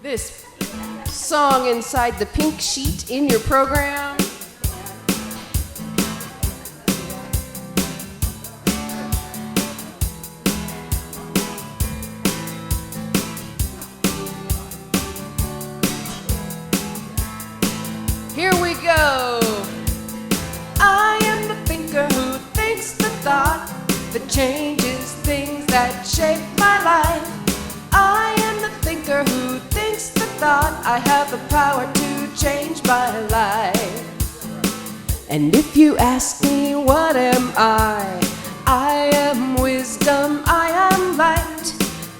this song inside the pink sheet in your program. Here we go. I am the thinker who thinks the thought that changes things that shape my life. I am the thinker who thinks the thought I have the power to change my life. And if you ask me what am I am wisdom, I am light.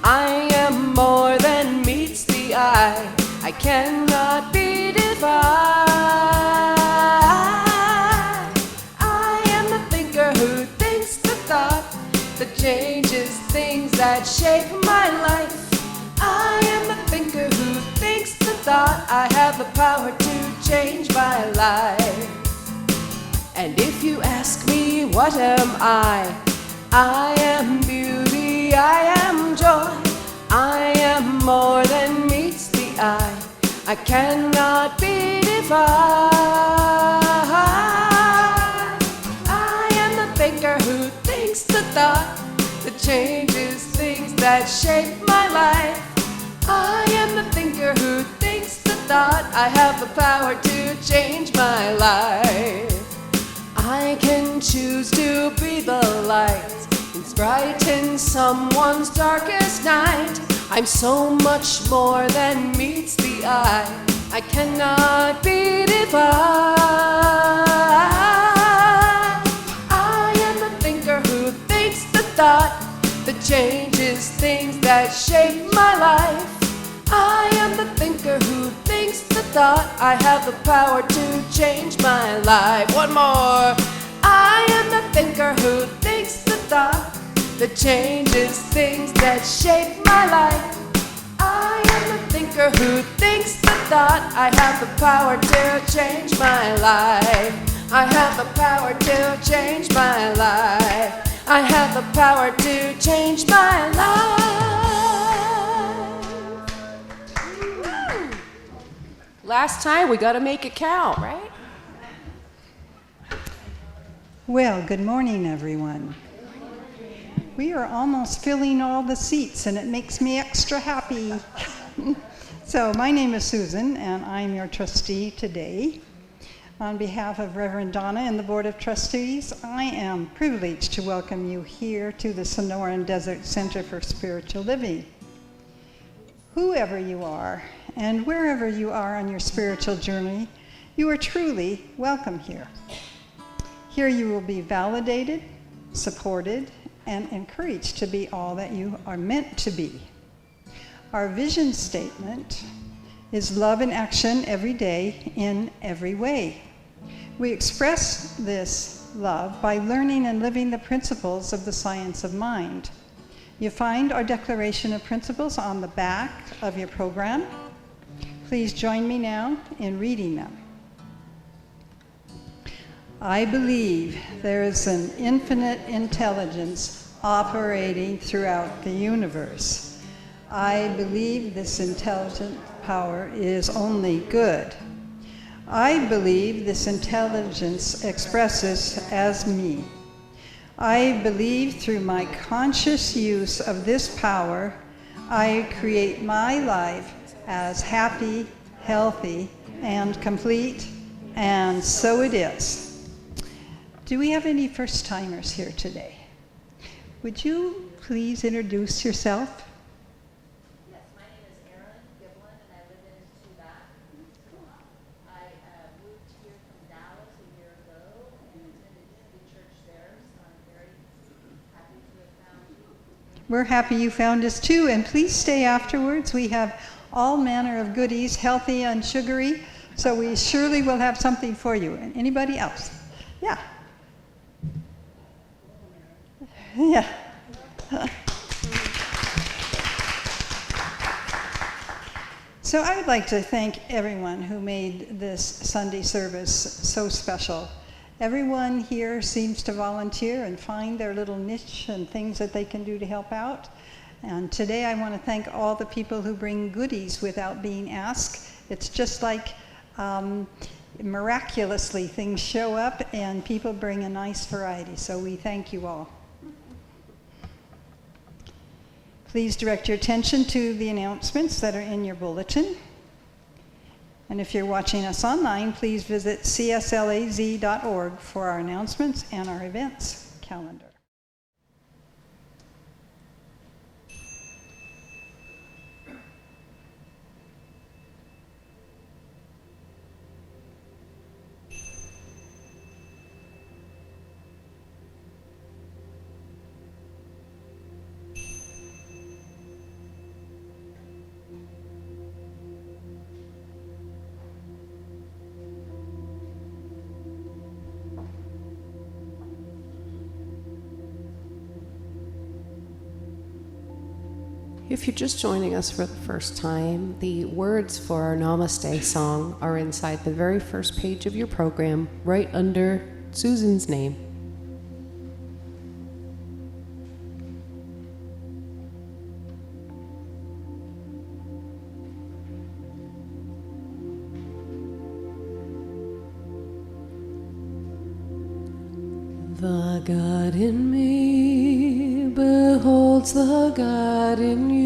I am more than meets the eye. I cannot be defined. I am the thinker who thinks the thought that changes things that shape my life. I am the thinker who thinks the thought I have the power to change my life. And if you ask me what am I am beauty, I am joy. I am more than meets the eye. I cannot be defined. I am the thinker who thinks the thought that changes things that shape my life. I am the thinker who thinks the thought I have the power to change my life. I can choose to be the light and brighten someone's darkest night. I'm so much more than meets the eye. I cannot be defined. I am the thinker who thinks the thought that changes things that shape my life. I am the thinker who thinks the thought I have the power to change my life. One more. I am the thinker who thinks the thought that changes things that shape my life. I am the thinker who thinks the thought I have the power to change my life. I have the power to change my life. I have the power to change my life. Last time, we gotta make it count, right? Well, good morning, everyone. We are almost filling all the seats, and it makes me extra happy. So, my name is Susan, and I'm your trustee today. On behalf of Reverend Donna and the Board of Trustees, I am privileged to welcome you here to the Sonoran Desert Center for Spiritual Living. Whoever you are, and wherever you are on your spiritual journey, you are truly welcome here. Here you will be validated, supported, and encouraged to be all that you are meant to be. Our vision statement is love in action every day in every way. We express this love by learning and living the principles of the science of mind. You find our declaration of principles on the back of your program. Please join me now in reading them. I believe there is an infinite intelligence operating throughout the universe. I believe this intelligent power is only good. I believe this intelligence expresses as me. I believe through my conscious use of this power, I create my life as happy, healthy, and complete, and so it is. Do we have any first-timers here today? Would you please introduce yourself? Yes, my name is Erin Giblin, and I live in Tucson. I moved here from Dallas a year ago and attended the church there, so I'm very happy to have found you. We're happy you found us too, and please stay afterwards. We have all manner of goodies, healthy and sugary, so we surely will have something for you. And anybody else? Yeah. Yeah. So I would like to thank everyone who made this Sunday service so special. Everyone here seems to volunteer and find their little niche and things that they can do to help out. And today I want to thank all the people who bring goodies without being asked. It's just like miraculously things show up and people bring a nice variety. So we thank you all. Please direct your attention to the announcements that are in your bulletin. And if you're watching us online, please visit cslaz.org for our announcements and our events calendar. If you're just joining us for the first time, the words for our Namaste Song are inside the very first page of your program, right under Susan's name. The God in me beholds the God in you.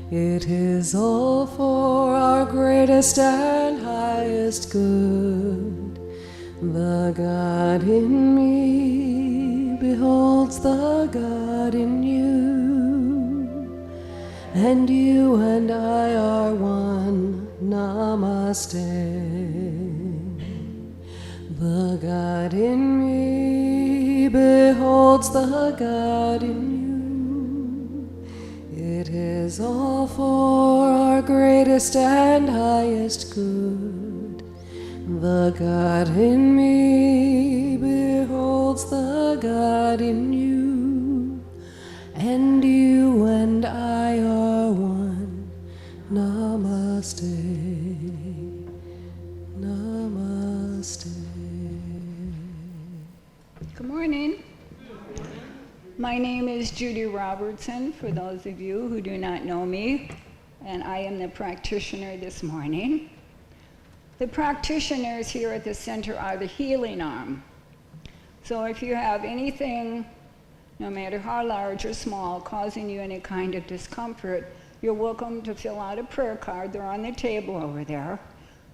It is all for our greatest and highest good. The God in me beholds the God in you. And you and I are one. Namaste. The God in me beholds the God in you. It is all for our greatest and highest good. The God in me beholds the God in you. And you and I are one. Namaste. Namaste. Good morning. My name is Judy Robertson, for those of you who do not know me, and I am the practitioner this morning. The practitioners here at the center are the healing arm. So if you have anything, no matter how large or small, causing you any kind of discomfort, you're welcome to fill out a prayer card. They're on the table over there.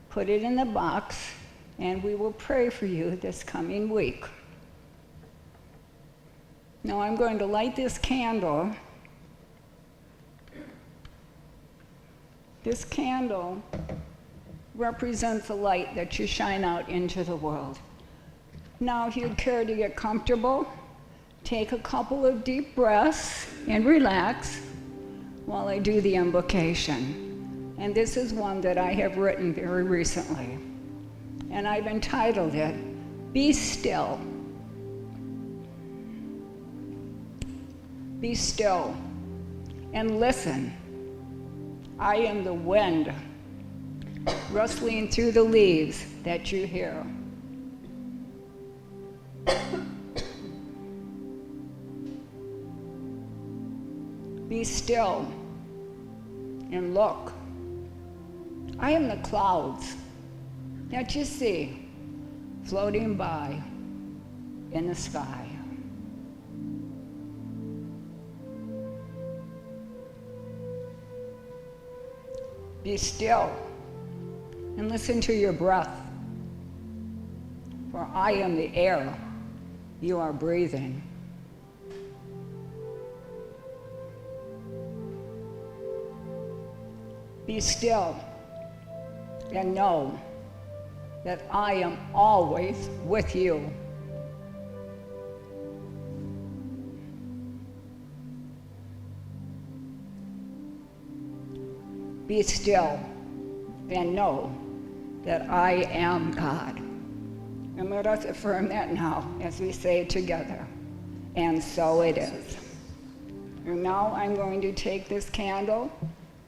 Put it in the box, and we will pray for you this coming week. Now I'm going to light this candle. This candle represents the light that you shine out into the world. Now if you'd care to get comfortable, take a couple of deep breaths and relax while I do the invocation. And this is one that I have written very recently. And I've entitled it, Be Still. Be still and listen. I am the wind rustling through the leaves that you hear. Be still and look. I am the clouds that you see floating by in the sky. Be still and listen to your breath, for I am the air you are breathing. Be still and know that I am always with you. Be still and know that I am God. And let us affirm that now as we say it together. And so it is. And now I'm going to take this candle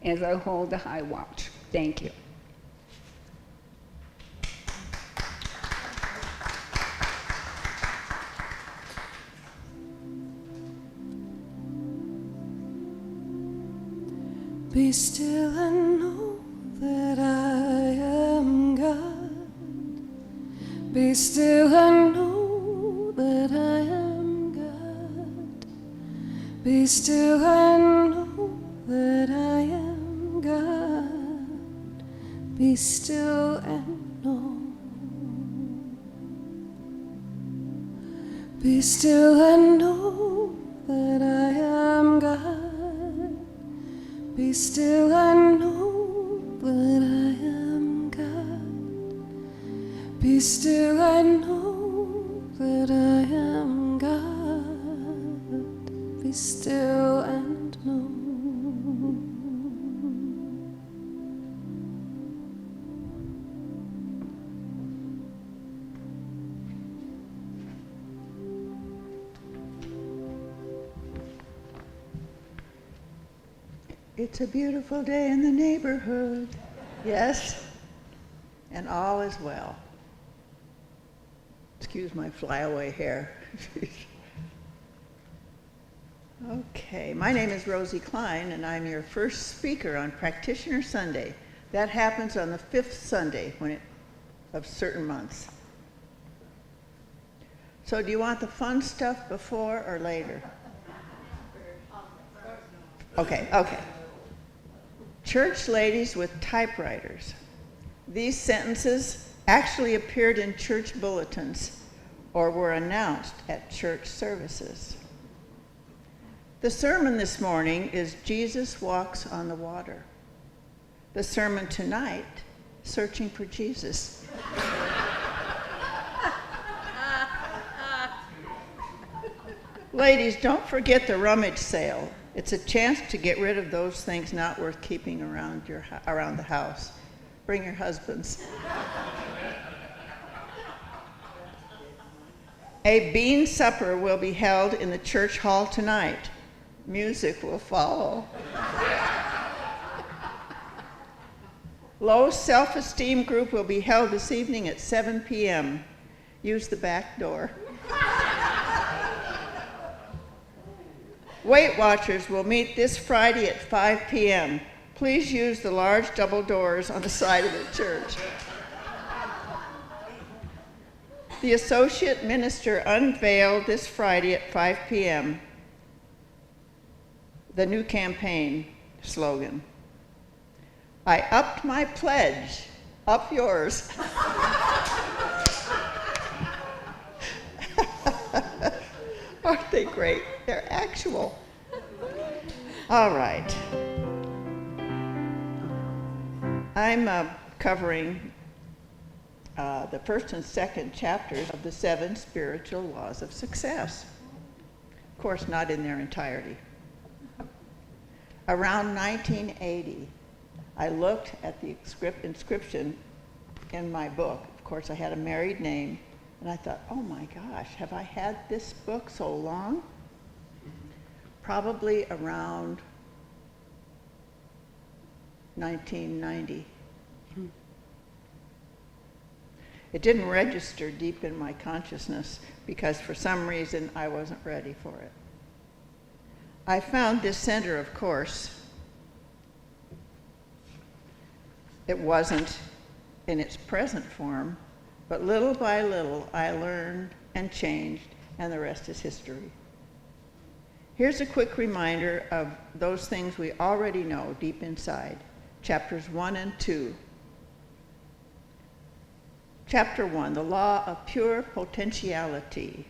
as I hold the high watch. Thank you. Be still and know that I am God. Be still and know that I am God. Be still and know that I am God. Be still and know. Be still and know that I am God. Be still and know that I am God. Be still and know that I am God. Be still and know. It's a beautiful day in the neighborhood. Yes, and all is well. Excuse my flyaway hair. Okay, my name is Rosie Klein, and I'm your first speaker on Practitioner Sunday. That happens on the 5th Sunday of certain months. So do you want the fun stuff before or later? Okay. Church ladies with typewriters. These sentences actually appeared in church bulletins or were announced at church services. The sermon this morning is Jesus Walks on the Water. The sermon tonight, Searching for Jesus. Ladies, don't forget the rummage sale. It's a chance to get rid of those things not worth keeping around the house. Bring your husbands. A bean supper will be held in the church hall tonight. Music will follow. Low self-esteem group will be held this evening at 7 p.m. Use the back door. Weight Watchers will meet this Friday at 5 p.m. Please use the large double doors on the side of the church. The Associate Minister unveiled this Friday at 5 p.m. the new campaign slogan. I upped my pledge, up yours. Aren't they great? They're actual. All right. I'm covering the first and second chapters of the 7 spiritual laws of success. Of course, not in their entirety. Around 1980, I looked at the inscription in my book. Of course, I had a married name. And I thought, oh my gosh, have I had this book so long? Probably around 1990. It didn't register deep in my consciousness because for some reason I wasn't ready for it. I found this center, of course. It wasn't in its present form. But little by little, I learned and changed, and the rest is history. Here's a quick reminder of those things we already know deep inside, chapters 1 and 2. Chapter 1, the law of pure potentiality.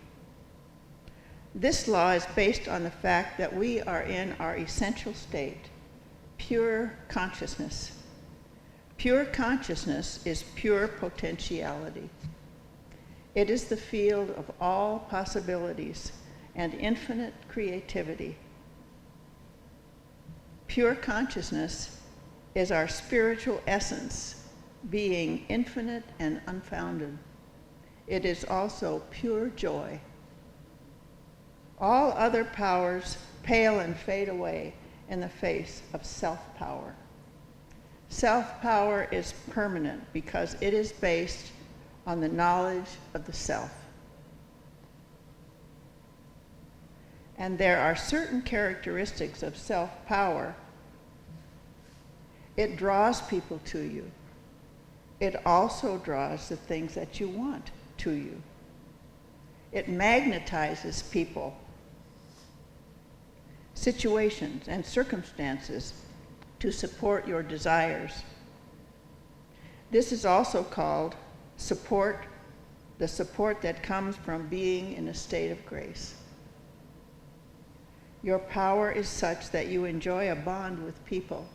This law is based on the fact that we are in our essential state, pure consciousness. Pure consciousness is pure potentiality. It is the field of all possibilities and infinite creativity. Pure consciousness is our spiritual essence, being infinite and unfounded. It is also pure joy. All other powers pale and fade away in the face of self-power. Self-power is permanent because it is based on the knowledge of the self. And there are certain characteristics of self-power It draws people to you. It also draws the things that you want to you. It magnetizes people, situations, and circumstances to support your desires. This is also called support, the support that comes from being in a state of grace. Your power is such that you enjoy a bond with people,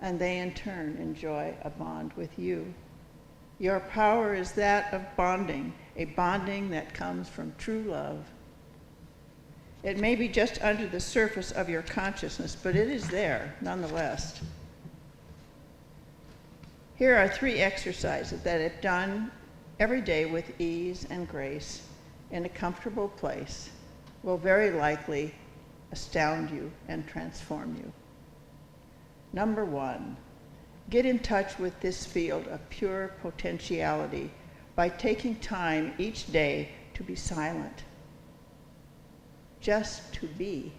and they in turn enjoy a bond with you. Your power is that of bonding, a bonding that comes from true love. It may be just under the surface of your consciousness, but it is there nonetheless. Here are 3 exercises that, if done every day with ease and grace in a comfortable place, will very likely astound you and transform you. Number 1, get in touch with this field of pure potentiality by taking time each day to be silent. Just to be.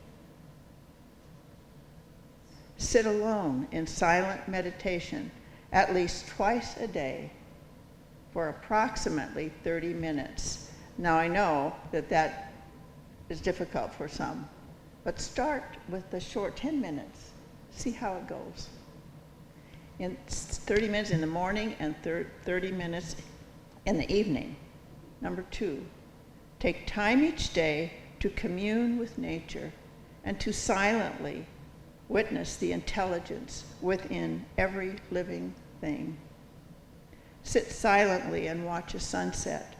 Sit alone in silent meditation at least twice a day for approximately 30 minutes. Now I know that that is difficult for some, but start with the short 10 minutes. See how it goes. In 30 minutes in the morning and 30 minutes in the evening. Number 2, take time each day to commune with nature and to silently witness the intelligence within every living thing. Sit silently and watch a sunset.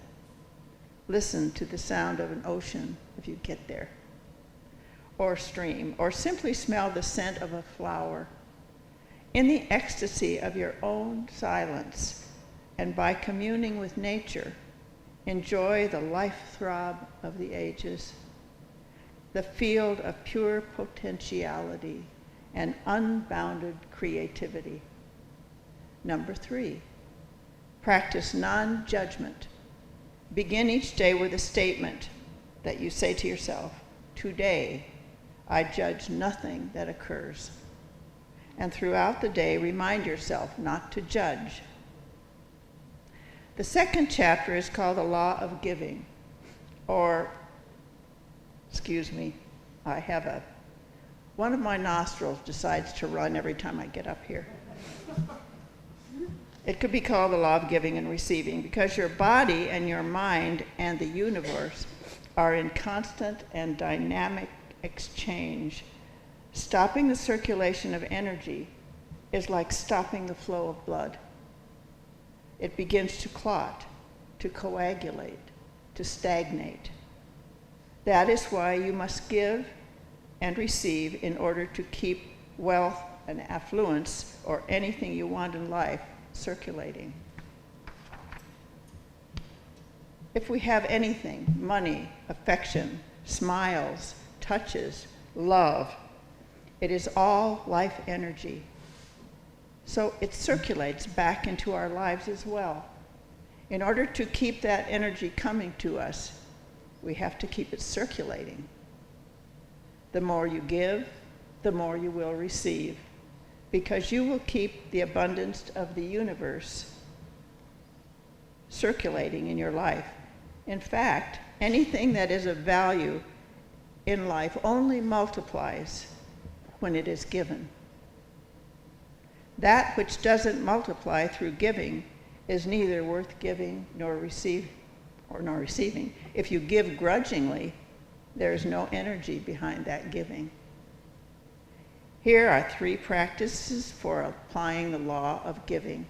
Listen to the sound of an ocean if you get there, or stream, or simply smell the scent of a flower. In the ecstasy of your own silence, and by communing with nature, enjoy the life throb of the ages, the field of pure potentiality and unbounded creativity. Number 3, practice non-judgment. Begin each day with a statement that you say to yourself, "Today, I judge nothing that occurs." And throughout the day, remind yourself not to judge. The 2nd chapter is called the Law of Giving, or, one of my nostrils decides to run every time I get up here. It could be called the Law of Giving and Receiving because your body and your mind and the universe are in constant and dynamic exchange. Stopping the circulation of energy is like stopping the flow of blood. It begins to clot, to coagulate, to stagnate. That is why you must give and receive in order to keep wealth and affluence, or anything you want in life, circulating. If we have anything, money, affection, smiles, touches, love, it is all life energy. So it circulates back into our lives as well. In order to keep that energy coming to us, we have to keep it circulating. The more you give, the more you will receive, because you will keep the abundance of the universe circulating in your life. In fact, anything that is of value in life only multiplies when it is given. That which doesn't multiply through giving is neither worth giving nor receiving. If you give grudgingly, there is no energy behind that giving. Here are 3 practices for applying the law of giving.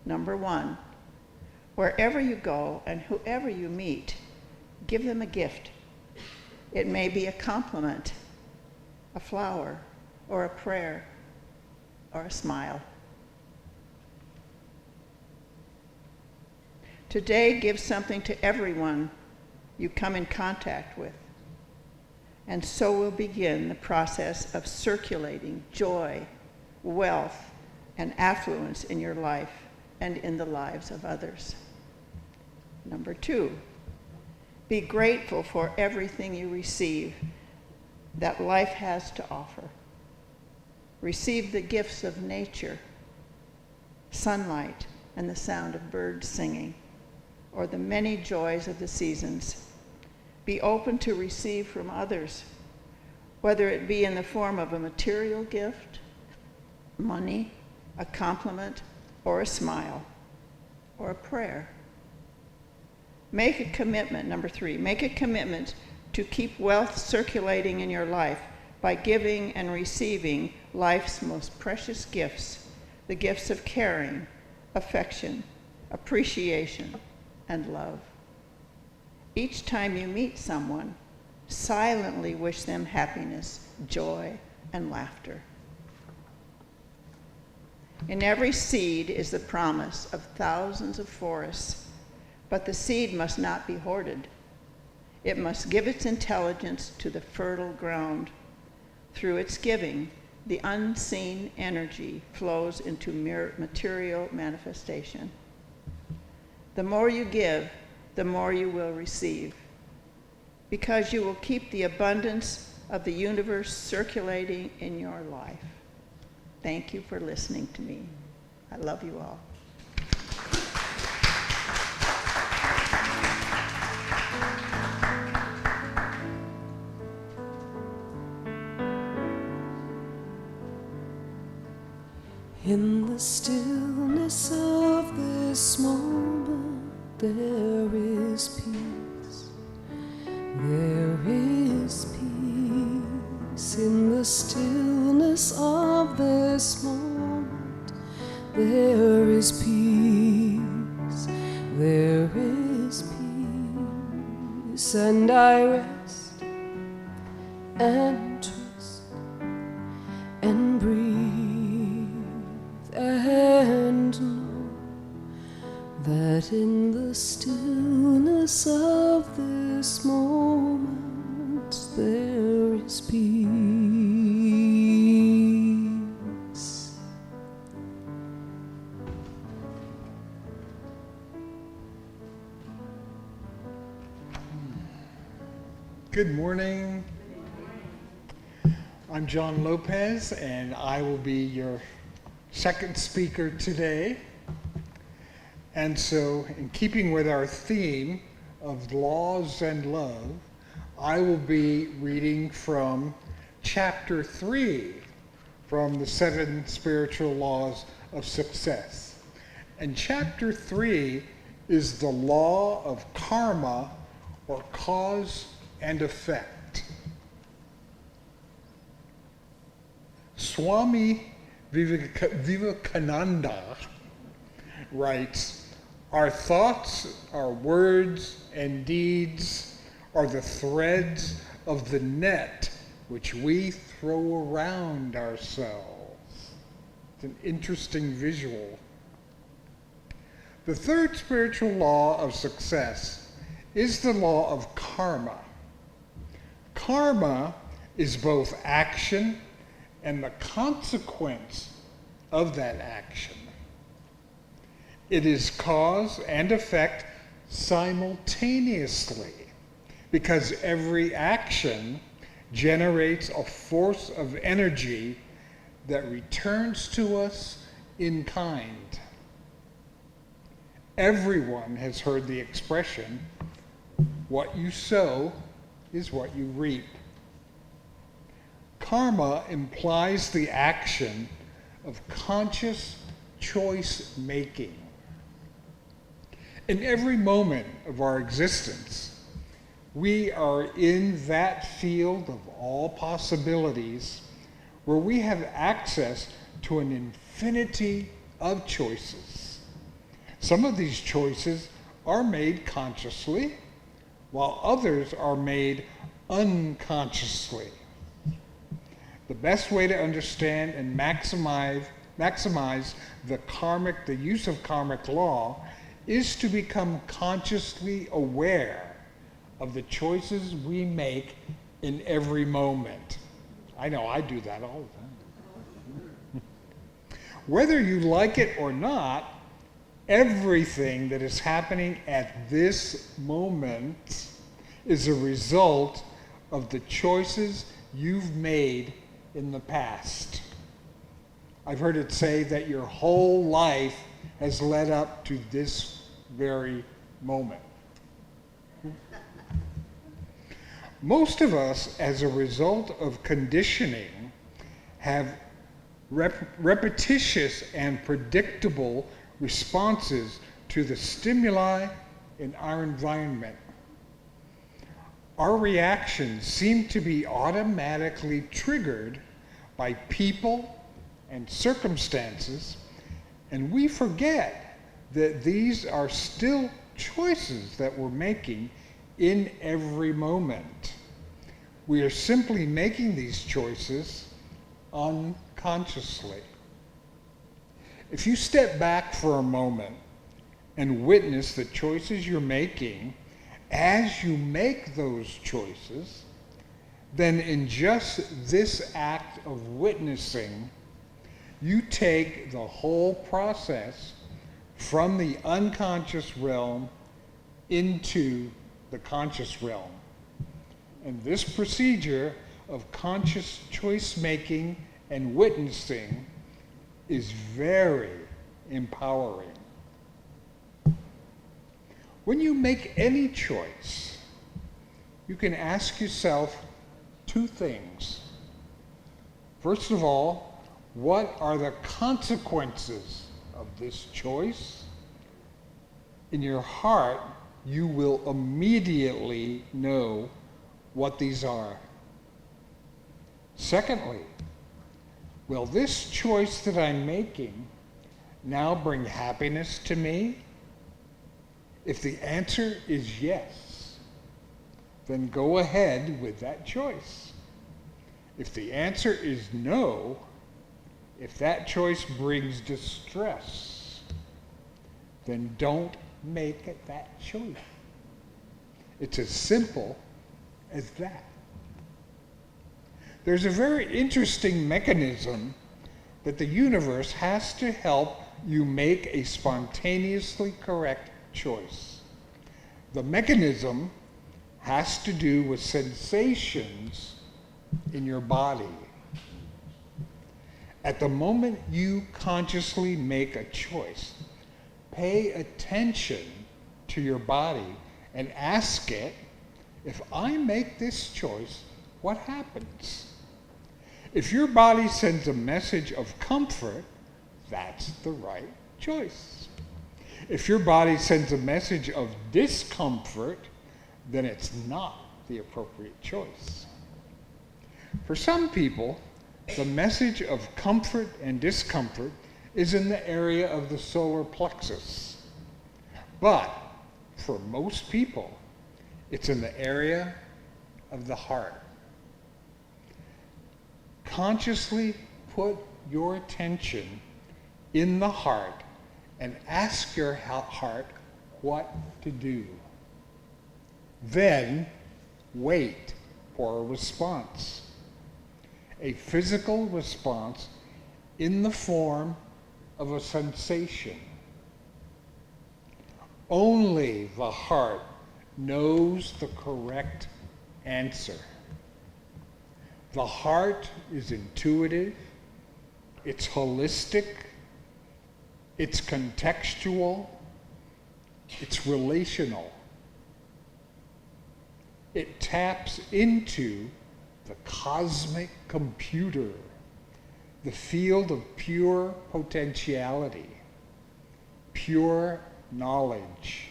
Number 1, wherever you go and whoever you meet, give them a gift. It may be a compliment, a flower, or a prayer, or a smile. Today, give something to everyone you come in contact with. And so will begin the process of circulating joy, wealth, and affluence in your life and in the lives of others. Number 2, be grateful for everything you receive that life has to offer. Receive the gifts of nature, sunlight and the sound of birds singing, or the many joys of the seasons. Be open to receive from others, whether it be in the form of a material gift, money, a compliment, or a smile, or a prayer. Make a commitment, number 3, make a commitment to keep wealth circulating in your life by giving and receiving life's most precious gifts, the gifts of caring, affection, appreciation, and love. Each time you meet someone, silently wish them happiness, joy, and laughter. In every seed is the promise of thousands of forests, but the seed must not be hoarded. It must give its intelligence to the fertile ground. Through its giving, the unseen energy flows into material manifestation. The more you give, the more you will receive, because you will keep the abundance of the universe circulating in your life. Thank you for listening to me. I love you all. In the stillness of this moment, there is peace. There is peace. In the stillness of this moment, there is peace. There is peace. And I rest and trust and breathe and know that in the stillness of this moment there is peace. Good morning. I'm John Lopez, and I will be your second speaker today. And so, in keeping with our theme of laws and love, I will be reading from chapter 3 from the 7 spiritual laws of success. And chapter 3 is the law of karma, or cause and effect. Swami Vivekananda writes, "Our thoughts, our words, and deeds are the threads of the net which we throw around ourselves." It's an interesting visual. The third spiritual law of success is the law of karma. Karma is both action and the consequence of that action. It is cause and effect simultaneously, because every action generates a force of energy that returns to us in kind. Everyone has heard the expression, "What you sow is what you reap." Karma implies the action of conscious choice making. In every moment of our existence, we are in that field of all possibilities where we have access to an infinity of choices. Some of these choices are made consciously, while others are made unconsciously. The best way to understand and maximize the use of karmic law is to become consciously aware of the choices we make in every moment. I know I do that all the time. Whether you like it or not, everything that is happening at this moment is a result of the choices you've made in the past. I've heard it say that your whole life has led up to this very moment. Most of us, as a result of conditioning, have repetitious and predictable responses to the stimuli in our environment. Our reactions seem to be automatically triggered by people and circumstances, and we forget that these are still choices that we're making in every moment. We are simply making these choices unconsciously. If you step back for a moment and witness the choices you're making as you make those choices, then in just this act of witnessing, you take the whole process from the unconscious realm into the conscious realm. And this procedure of conscious choice making and witnessing is very empowering. When you make any choice, you can ask yourself two things. First of all, what are the consequences of this choice? In your heart, you will immediately know what these are. Secondly, will this choice that I'm making now bring happiness to me? If the answer is yes, then go ahead with that choice. If the answer is no, if that choice brings distress, then don't make it that choice. It's as simple as that. There's a very interesting mechanism that the universe has to help you make a spontaneously correct choice. The mechanism has to do with sensations in your body. At the moment you consciously make a choice, pay attention to your body and ask it, if I make this choice, what happens? If your body sends a message of comfort, that's the right choice. If your body sends a message of discomfort, then it's not the appropriate choice. For some people, the message of comfort and discomfort is in the area of the solar plexus. But for most people, it's in the area of the heart. Consciously put your attention in the heart and ask your heart what to do. Then wait for a response. A physical response in the form of a sensation. Only the heart knows the correct answer. The heart is intuitive, it's holistic, it's contextual, it's relational. It taps into the cosmic computer, the field of pure potentiality, pure knowledge,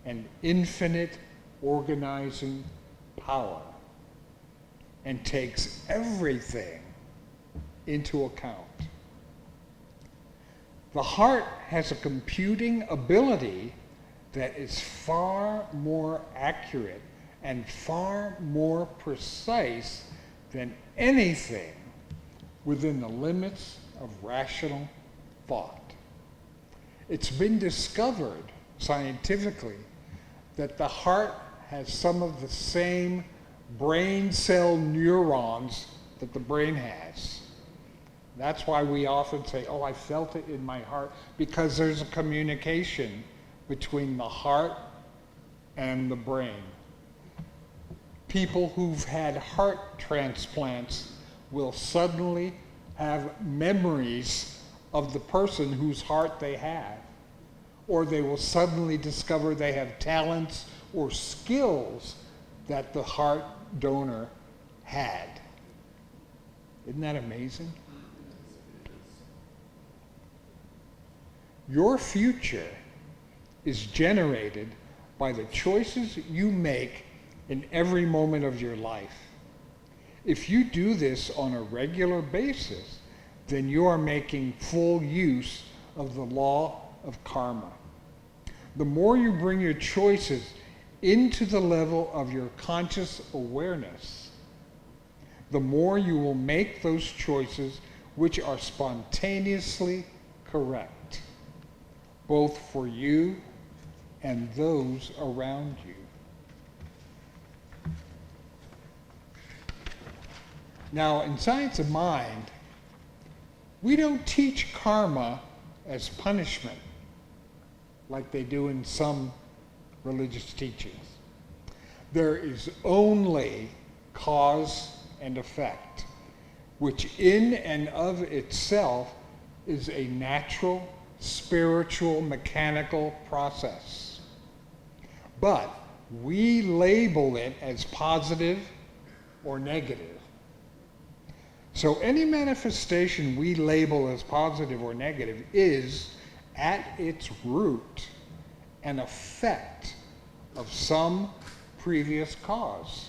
and infinite organizing power, and takes everything into account. The heart has a computing ability that is far more accurate and far more precise than anything within the limits of rational thought. It's been discovered scientifically that the heart has some of the same brain cell neurons that the brain has. That's why we often say, oh, I felt it in my heart, because there's a communication between the heart and the brain. People who've had heart transplants will suddenly have memories of the person whose heart they have, or they will suddenly discover they have talents or skills that the heart donor had. Isn't that amazing? Your future is generated by the choices you make in every moment of your life. If you do this on a regular basis, then you are making full use of the law of karma. The more you bring your choices into the level of your conscious awareness, the more you will make those choices which are spontaneously correct, both for you and those around you. Now, in Science of Mind, we don't teach karma as punishment like they do in some religious teachings. There is only cause and effect, which in and of itself is a natural, spiritual, mechanical process. But we label it as positive or negative. So any manifestation we label as positive or negative is, at its root, an effect of some previous cause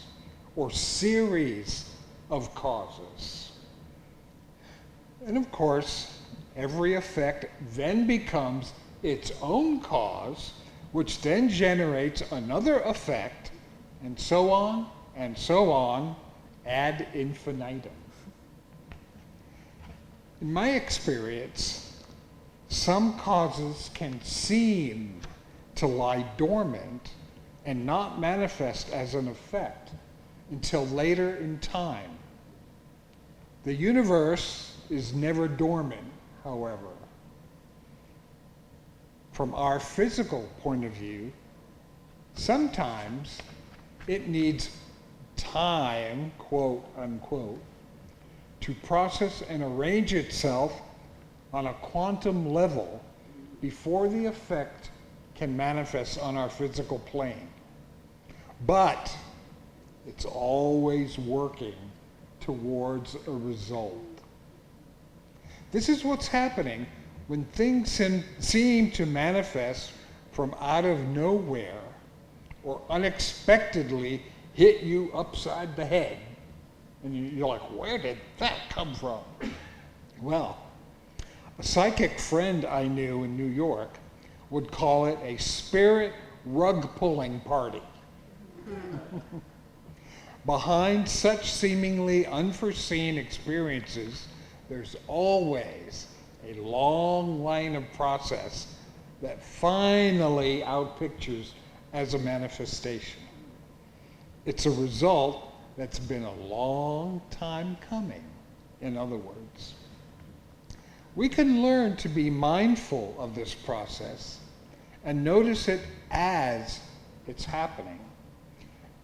or series of causes. And of course, every effect then becomes its own cause, which then generates another effect, and so on, ad infinitum. In my experience, some causes can seem to lie dormant and not manifest as an effect until later in time. The universe is never dormant, however. From our physical point of view, sometimes it needs time, quote unquote, to process and arrange itself on a quantum level before the effect can manifest on our physical plane. But it's always working towards a result. This is what's happening when things seem to manifest from out of nowhere or unexpectedly hit you upside the head. And you're like, where did that come from? Well, a psychic friend I knew in New York would call it a spirit rug-pulling party. Behind such seemingly unforeseen experiences, there's always a long line of process that finally outpictures as a manifestation. It's a result that's been a long time coming, in other words. We can learn to be mindful of this process and notice it as it's happening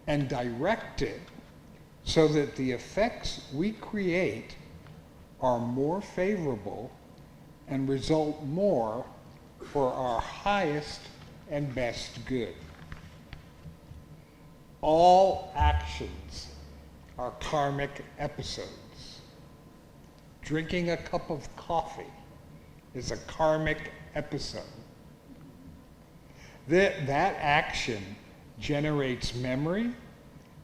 and direct it so that the effects we create are more favorable and result more for our highest and best good. All actions are karmic episodes. Drinking a cup of coffee is a karmic episode. That action generates memory,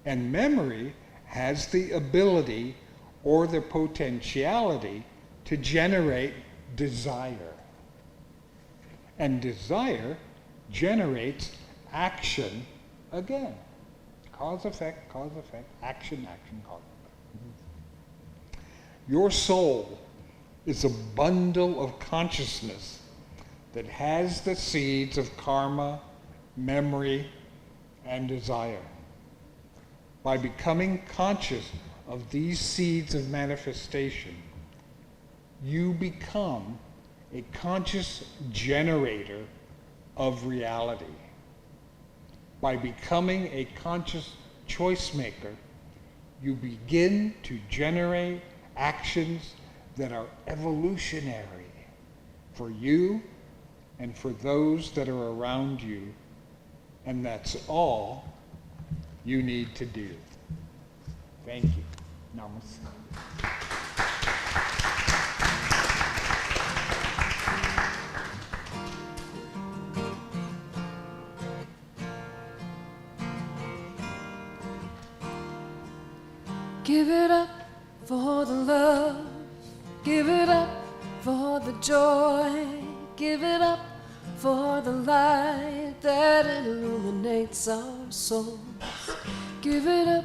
and memory has the ability or the potentiality to generate desire. And desire generates action again. Cause, effect, action, cause, effect. Your soul is a bundle of consciousness that has the seeds of karma, memory, and desire. By becoming conscious of these seeds of manifestation, you become a conscious generator of reality. By becoming a conscious choice maker, you begin to generate actions that are evolutionary for you and for those that are around you, and that's all you need to do. Thank you. Namaste. Give it up for the love, give it up for the joy, give it up for the light that illuminates our souls. Give it up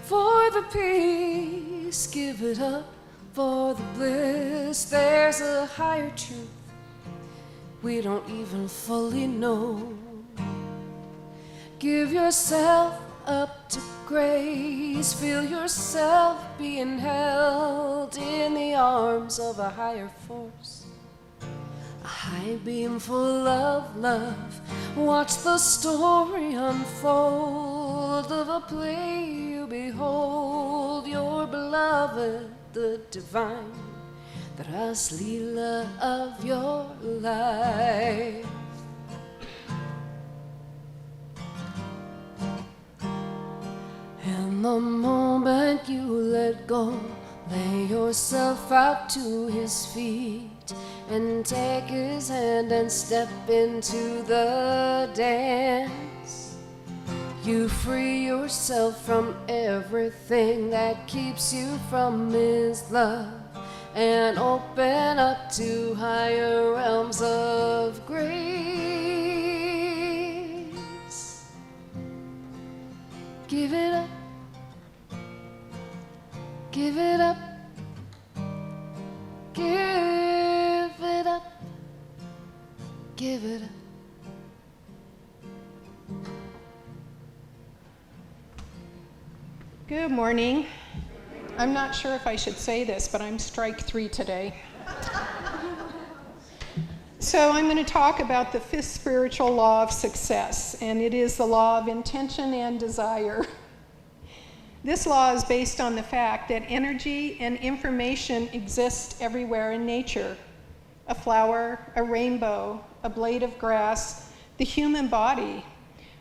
for the peace, give it up for the bliss. There's a higher truth we don't even fully know. Give yourself up to grace, feel yourself being held in the arms of a higher force, a high beam full of love. Watch the story unfold of a play you behold, your beloved, the divine, the Ras Leela of your life. And the moment you let go, lay yourself out to his feet and take his hand and step into the dance. You free yourself from everything that keeps you from his love and open up to higher realms of grace. Give it up. Give it up, give it up, give it up. Good morning. I'm not sure if I should say this, but I'm strike 3 today. So I'm going to talk about the 5th spiritual law of success, and it is the law of intention and desire. This law is based on the fact that energy and information exist everywhere in nature. A flower, a rainbow, a blade of grass, the human body.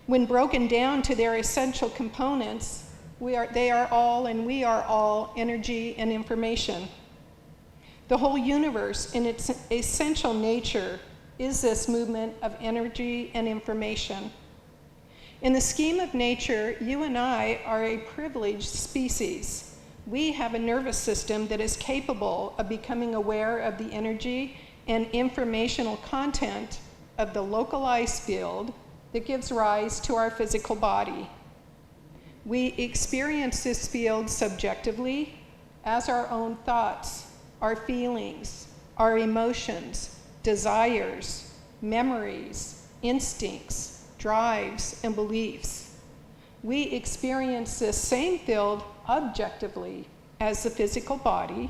When broken down to their essential components, they are all and we are all energy and information. The whole universe in its essential nature is this movement of energy and information. In the scheme of nature, you and I are a privileged species. We have a nervous system that is capable of becoming aware of the energy and informational content of the localized field that gives rise to our physical body. We experience this field subjectively as our own thoughts, our feelings, our emotions, desires, memories, instincts, drives, and beliefs. We experience this same field objectively as the physical body,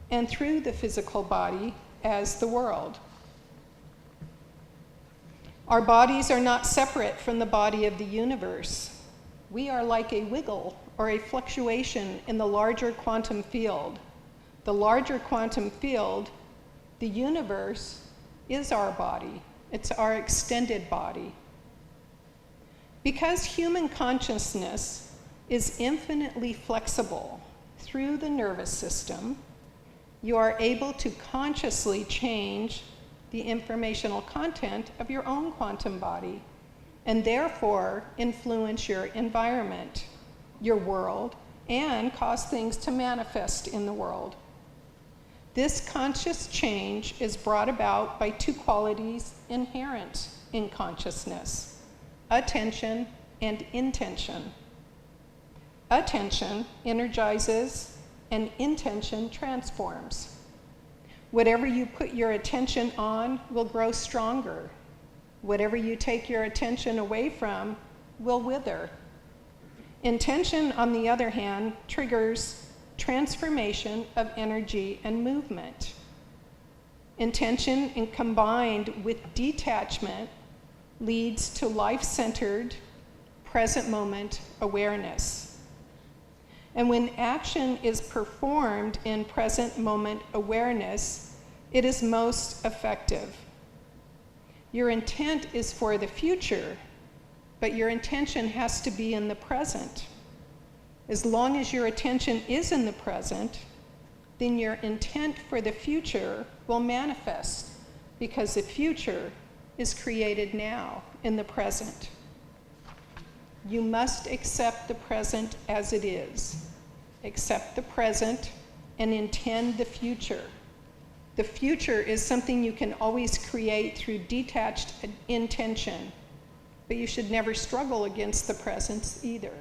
and through the physical body as the world. Our bodies are not separate from the body of the universe. We are like a wiggle or a fluctuation in the larger quantum field. The larger quantum field, the universe, is our body. It's our extended body. Because human consciousness is infinitely flexible through the nervous system, you are able to consciously change the informational content of your own quantum body, and therefore influence your environment, your world, and cause things to manifest in the world. This conscious change is brought about by 2 qualities inherent in consciousness: attention and intention. Attention energizes and intention transforms. Whatever you put your attention on will grow stronger. Whatever you take your attention away from will wither. Intention, on the other hand, triggers transformation of energy and movement. Intention, combined with detachment, leads to life-centered, present moment awareness. And when action is performed in present moment awareness, it is most effective. Your intent is for the future, but your intention has to be in the present. As long as your attention is in the present, then your intent for the future will manifest, because the future is created now in the present. You must accept the present as it is. Accept the present and intend the future. The future is something you can always create through detached intention, but you should never struggle against the present either.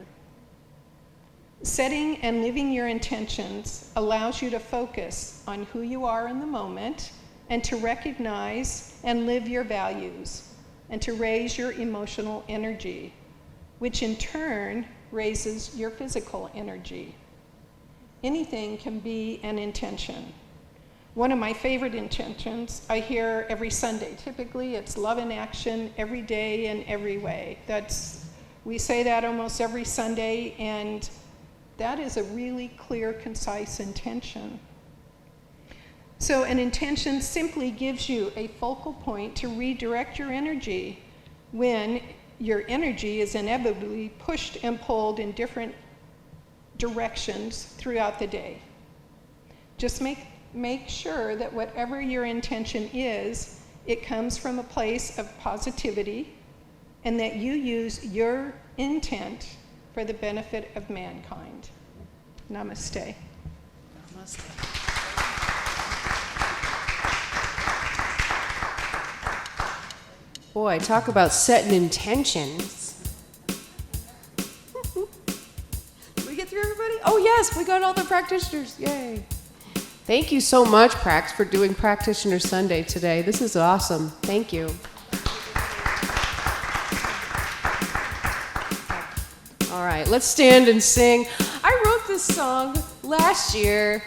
Setting and living your intentions allows you to focus on who you are in the moment and to recognize and live your values and to raise your emotional energy, which in turn raises your physical energy. Anything can be an intention. One of my favorite intentions I hear every Sunday. Typically, it's love in action every day in every way. We say that almost every Sunday, and that is a really clear, concise intention. So an intention simply gives you a focal point to redirect your energy when your energy is inevitably pushed and pulled in different directions throughout the day. Just make sure that whatever your intention is, it comes from a place of positivity and that you use your intent for the benefit of mankind. Namaste. Namaste. Boy, talk about setting intentions. Did we get through everybody? Oh yes, we got all the practitioners. Yay. Thank you so much, Prax, for doing Practitioner Sunday today. This is awesome. Thank you. All right, let's stand and sing. I wrote this song last year,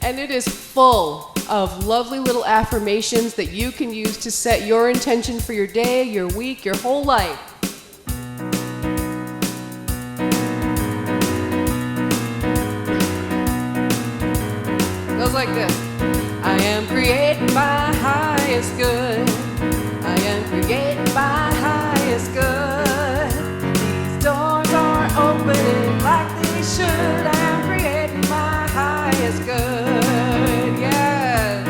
and it is full of lovely little affirmations that you can use to set your intention for your day, your week, your whole life. It goes like this. I am creating my highest good. I am creating my highest good. These doors are opening like they should. I am creating my highest good. Yes.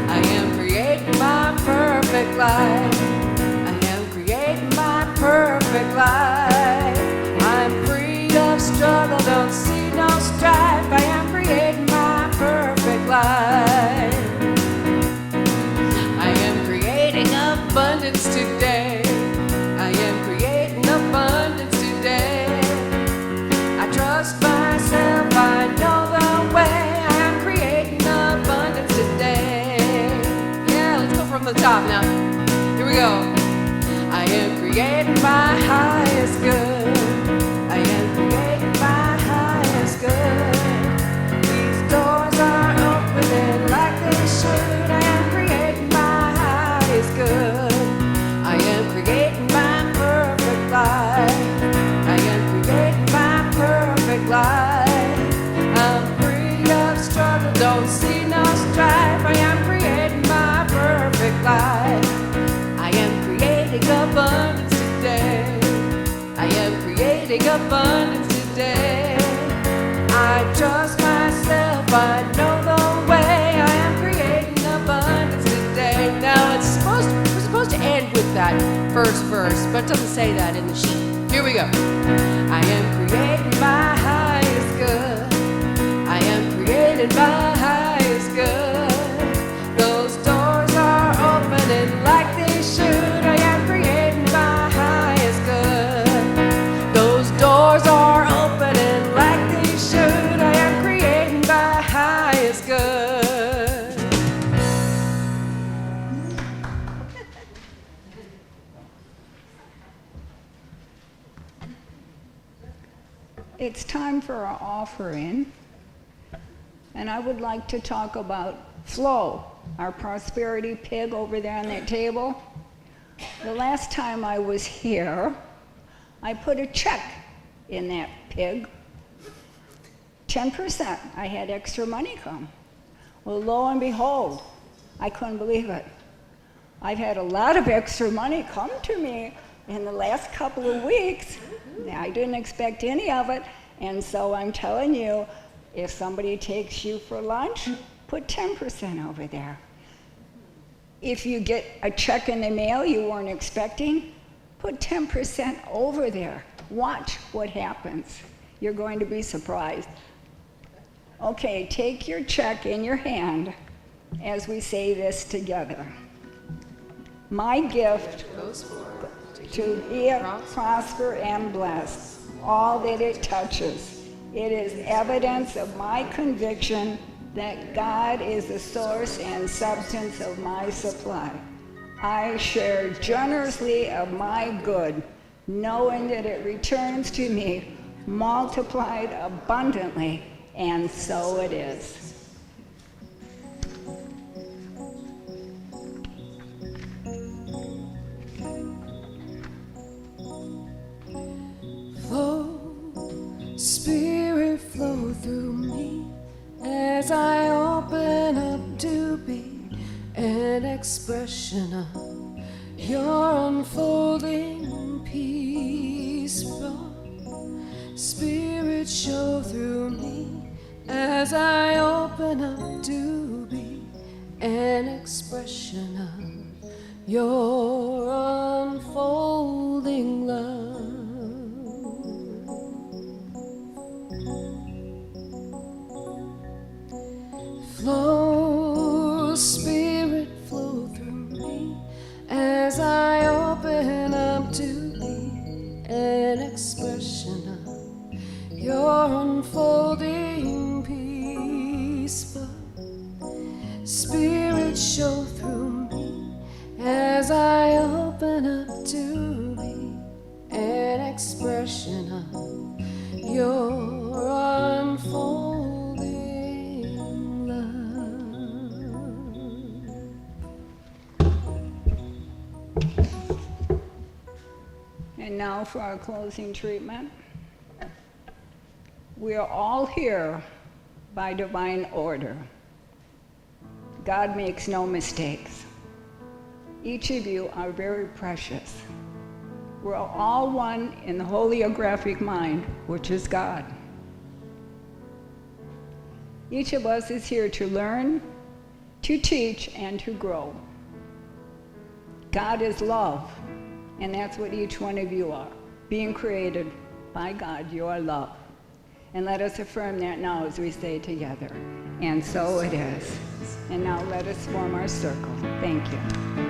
I am creating my perfect life. I am creating my perfect life. I'm free of struggle, don't see no strife. I am creating my perfect life. I am creating abundance today. I am creating abundance today. I trust myself, I know the way. I am creating abundance today. Yeah, let's go from the top now. Here we go. I am creating my highest good. I am creating my highest good. These doors are opening like they should. I am creating my highest good. I am creating my perfect life. I am creating my perfect life. I'm free of struggle, don't see no strife. I am creating my perfect life. I am creating abundance today. I am creating abundance today. I trust myself, I know the way. I am creating abundance today. Now we're supposed to end with that first verse, but it doesn't say that in the sheet. Here we go. I am creating my highest good. I am creating my highest good. Those doors are opening like they should. I am creating my highest good. Those doors are opening like they should. I am creating my highest good. It's time for our offering, and I would like to talk about Flo, our prosperity pig over there on that table. The last time I was here, I put a check in that pig 10%. I had extra money come. Well, lo and behold, I couldn't believe it. I've had a lot of extra money come to me in the last couple of weeks. I didn't expect any of it, and so I'm telling you, if somebody takes you for lunch, put 10% over there. If you get a check in the mail you weren't expecting, put 10% over there. Watch what happens. You're going to be surprised. Okay, take your check in your hand as we say this together. My gift to give, prosper, and bless all that it touches. It is evidence of my conviction that God is the source and substance of my supply. I share generously of my good, knowing that it returns to me multiplied abundantly, and so it is. Flow, Spirit, flow through me as I open up to be an expression of your unfolding peace. Flow, Spirit, show through me as I open up to be an expression of your unfolding love. Flow, Spirit, flow through me as I open up to be an expression of your unfolding peace. Flow, Spirit, show through me as I open up to be an expression of your unfolding And now for our closing treatment. We are all here by divine order. God makes no mistakes. Each of you are very precious. We're all one in the holographic mind, which is God. Each of us is here to learn, to teach, and to grow. God is love, and that's what each one of you are. Being created by God, you are love. And let us affirm that now as we say together. And so it is. And now let us form our circle. Thank you.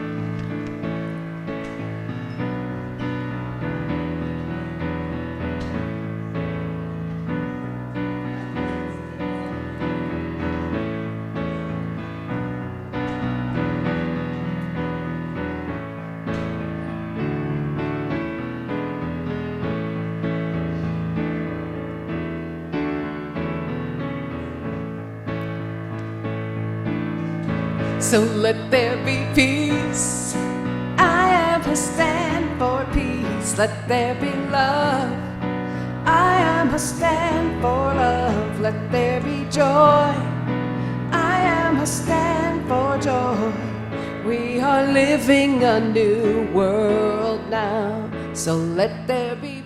So let there be peace. I am a stand for peace. Let there be love. I am a stand for love. Let there be joy. I am a stand for joy. We are living a new world now. So let there be